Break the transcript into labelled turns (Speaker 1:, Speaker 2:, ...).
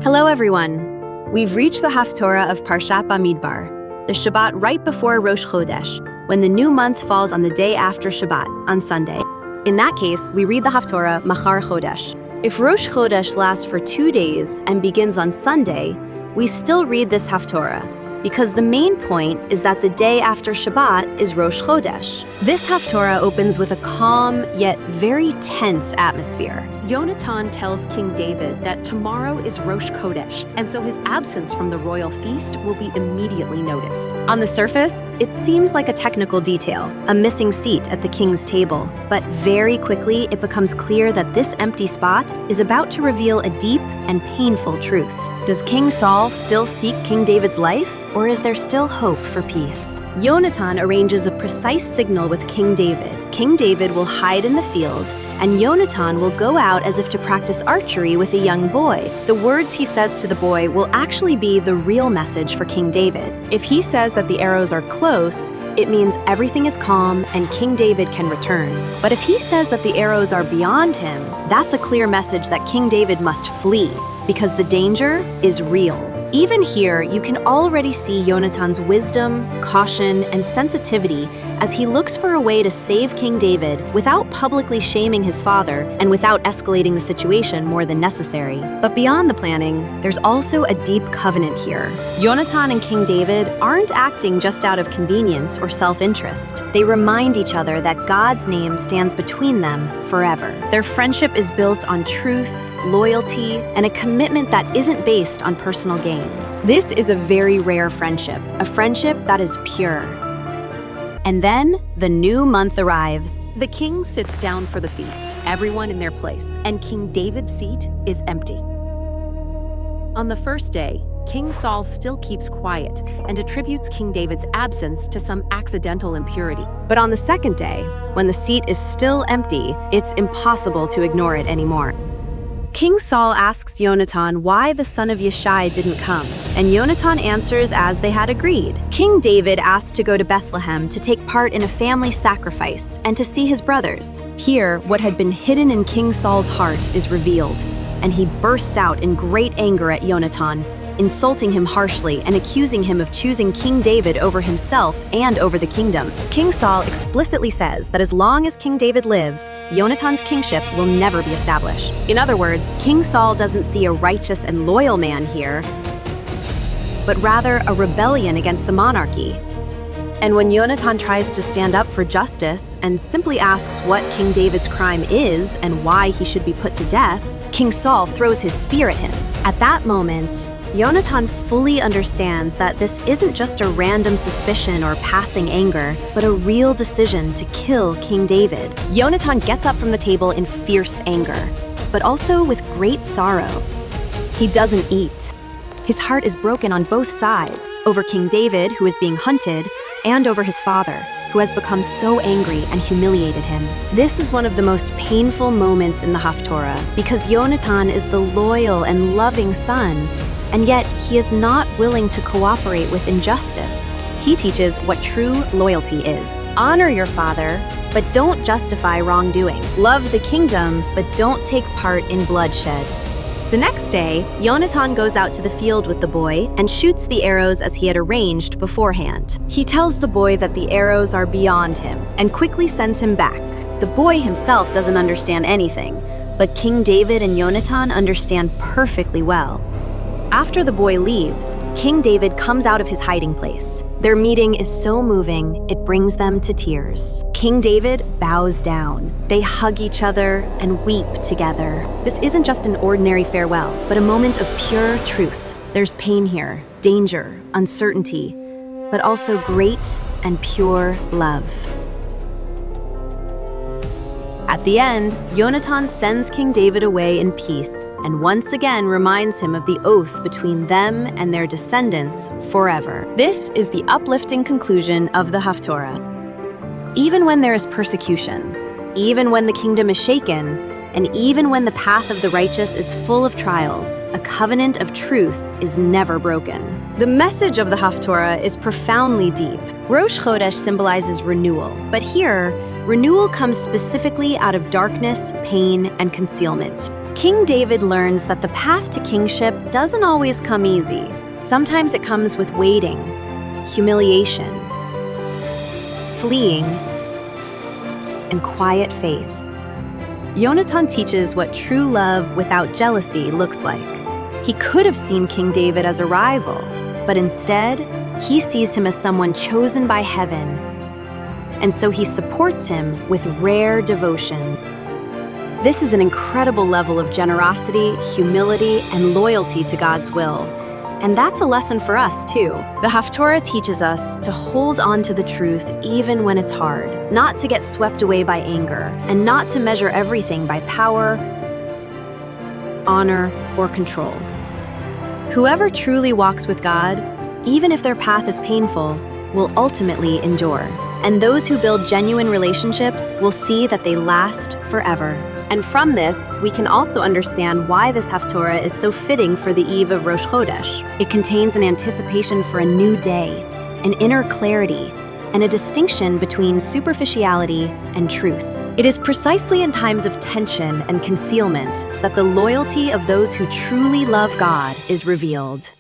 Speaker 1: Hello everyone. We've reached the Haftorah of Parshat Bamidbar, the Shabbat right before Rosh Chodesh, when the new month falls on the day after Shabbat, on Sunday. In that case, we read the Haftorah Machar Chodesh. If Rosh Chodesh lasts for 2 days and begins on Sunday, we still read this Haftorah, because the main point is that the day after Shabbat is Rosh Chodesh. This Haftorah opens with a calm yet very tense atmosphere. Yonatan tells King David that tomorrow is Rosh Chodesh, and so his absence from the royal feast will be immediately noticed. On the surface, it seems like a technical detail, a missing seat at the king's table. But very quickly, it becomes clear that this empty spot is about to reveal a deep and painful truth. Does King Saul still seek King David's life, or is there still hope for peace? Yonatan arranges a precise signal with King David. King David will hide in the field, and Yonatan will go out as if to practice archery with a young boy. The words he says to the boy will actually be the real message for King David. If he says that the arrows are close, it means everything is calm and King David can return. But if he says that the arrows are beyond him, that's a clear message that King David must flee, because the danger is real. Even here, you can already see Yonatan's wisdom, caution, and sensitivity as he looks for a way to save King David without publicly shaming his father and without escalating the situation more than necessary. But beyond the planning, there's also a deep covenant here. Yonatan and King David aren't acting just out of convenience or self-interest. They remind each other that God's name stands between them forever. Their friendship is built on truth, loyalty, and a commitment that isn't based on personal gain. This is a very rare friendship, a friendship that is pure. And then the new month arrives. The king sits down for the feast, everyone in their place, and King David's seat is empty. On the first day, King Saul still keeps quiet and attributes King David's absence to some accidental impurity. But on the second day, when the seat is still empty, it's impossible to ignore it anymore. King Saul asks Yonatan why the son of Yishai didn't come, and Yonatan answers as they had agreed. King David asked to go to Bethlehem to take part in a family sacrifice and to see his brothers. Here, what had been hidden in King Saul's heart is revealed, and he bursts out in great anger at Yonatan, insulting him harshly and accusing him of choosing King David over himself and over the kingdom. King Saul explicitly says that as long as King David lives, Yonatan's kingship will never be established. In other words, King Saul doesn't see a righteous and loyal man here, but rather a rebellion against the monarchy. And when Yonatan tries to stand up for justice and simply asks what King David's crime is and why he should be put to death, King Saul throws his spear at him. At that moment, Yonatan fully understands that this isn't just a random suspicion or passing anger, but a real decision to kill King David. Yonatan gets up from the table in fierce anger, but also with great sorrow. He doesn't eat. His heart is broken on both sides, over King David, who is being hunted, and over his father, who has become so angry and humiliated him. This is one of the most painful moments in the Haftorah, because Yonatan is the loyal and loving son, and yet he is not willing to cooperate with injustice. He teaches what true loyalty is. Honor your father, but don't justify wrongdoing. Love the kingdom, but don't take part in bloodshed. The next day, Yonatan goes out to the field with the boy and shoots the arrows as he had arranged beforehand. He tells the boy that the arrows are beyond him and quickly sends him back. The boy himself doesn't understand anything, but King David and Yonatan understand perfectly well. After the boy leaves, King David comes out of his hiding place. Their meeting is so moving, it brings them to tears. King David bows down. They hug each other and weep together. This isn't just an ordinary farewell, but a moment of pure truth. There's pain here, danger, uncertainty, but also great and pure love. At the end, Yonatan sends King David away in peace and once again reminds him of the oath between them and their descendants forever. This is the uplifting conclusion of the Haftorah. Even when there is persecution, even when the kingdom is shaken, and even when the path of the righteous is full of trials, a covenant of truth is never broken. The message of the Haftorah is profoundly deep. Rosh Chodesh symbolizes renewal, but here, renewal comes specifically out of darkness, pain, and concealment. King David learns that the path to kingship doesn't always come easy. Sometimes it comes with waiting, humiliation, fleeing, and quiet faith. Yonatan teaches what true love without jealousy looks like. He could have seen King David as a rival, but instead, he sees him as someone chosen by heaven, and so he supports him with rare devotion. This is an incredible level of generosity, humility, and loyalty to God's will. And that's a lesson for us, too. The Haftorah teaches us to hold on to the truth even when it's hard, not to get swept away by anger, and not to measure everything by power, honor, or control. Whoever truly walks with God, even if their path is painful, will ultimately endure. And those who build genuine relationships will see that they last forever. And from this, we can also understand why this Haftorah is so fitting for the eve of Rosh Chodesh. It contains an anticipation for a new day, an inner clarity, and a distinction between superficiality and truth. It is precisely in times of tension and concealment that the loyalty of those who truly love God is revealed.